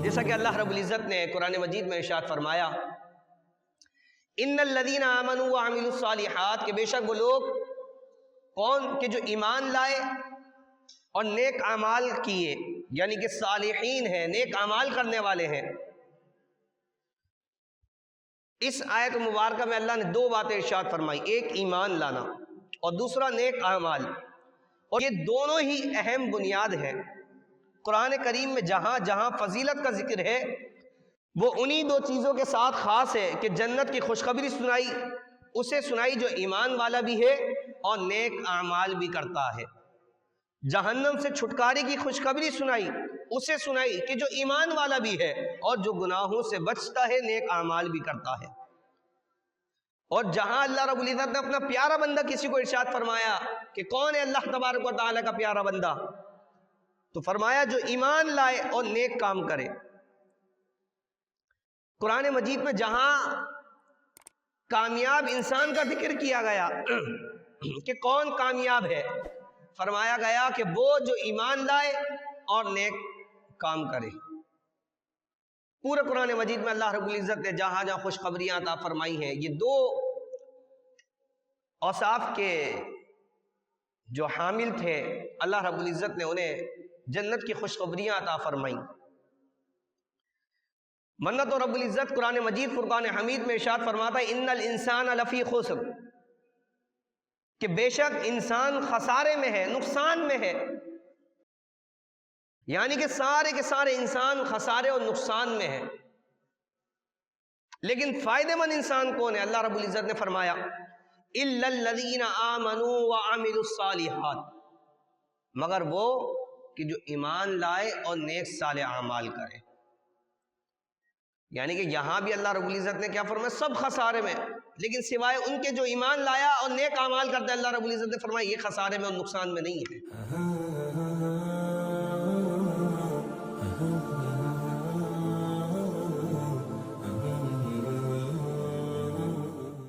جیسا کہ اللہ رب العزت نے قرآن مجید میں ارشاد فرمایا، ان الذین آمنوا وعملوا الصالحات، کہ بے شک وہ لوگ کون کہ جو ایمان لائے اور نیک اعمال کیے، یعنی کہ صالحین ہیں، نیک اعمال کرنے والے ہیں۔ اس آیت مبارکہ میں اللہ نے دو باتیں ارشاد فرمائی، ایک ایمان لانا اور دوسرا نیک اعمال، اور یہ دونوں ہی اہم بنیاد ہیں۔ قرآن کریم میں جہاں جہاں فضیلت کا ذکر ہے وہ انہی دو چیزوں کے ساتھ خاص ہے کہ جنت کی خوشخبری سنائی، اسے سنائی جو ایمان والا بھی ہے اور نیک اعمال بھی کرتا ہے۔ جہنم سے چھٹکارے کی خوشخبری سنائی، اسے سنائی کہ جو ایمان والا بھی ہے اور جو گناہوں سے بچتا ہے، نیک اعمال بھی کرتا ہے۔ اور جہاں اللہ رب العزت نے اپنا پیارا بندہ کسی کو ارشاد فرمایا کہ کون ہے اللہ تبارک و تعالیٰ کا پیارا بندہ، تو فرمایا جو ایمان لائے اور نیک کام کرے۔ قرآن مجید میں جہاں کامیاب انسان کا ذکر کیا گیا کہ کون کامیاب ہے، فرمایا گیا کہ وہ جو ایمان لائے اور نیک کام کرے۔ پورے قرآن مجید میں اللہ رب العزت نے جہاں جہاں خوشخبریاں عطا فرمائی ہیں، یہ دو اوصاف کے جو حامل تھے اللہ رب العزت نے انہیں جنت کی خوشخبریاں عطا فرمائیں۔ منت رب العزت قرآن مجید فرقان حمید میں ارشاد فرماتا ہے، ان الانسان لفی خسر، کہ بے شک انسان خسارے میں ہے، نقصان میں ہے، یعنی کہ سارے کے سارے انسان خسارے اور نقصان میں ہے۔ لیکن فائدہ مند انسان کون ہے؟ اللہ رب العزت نے فرمایا، الا الذین آمنوا وعملوا الصالحات، مگر وہ کہ جو ایمان لائے اور نیک صالح اعمال کرے۔ یعنی کہ یہاں بھی اللہ رب العزت نے کیا فرمایا؟ سب خسارے میں، لیکن سوائے ان کے جو ایمان لایا اور نیک اعمال کرتے، اللہ رب العزت نے فرمایا یہ خسارے میں اور نقصان میں نہیں ہے۔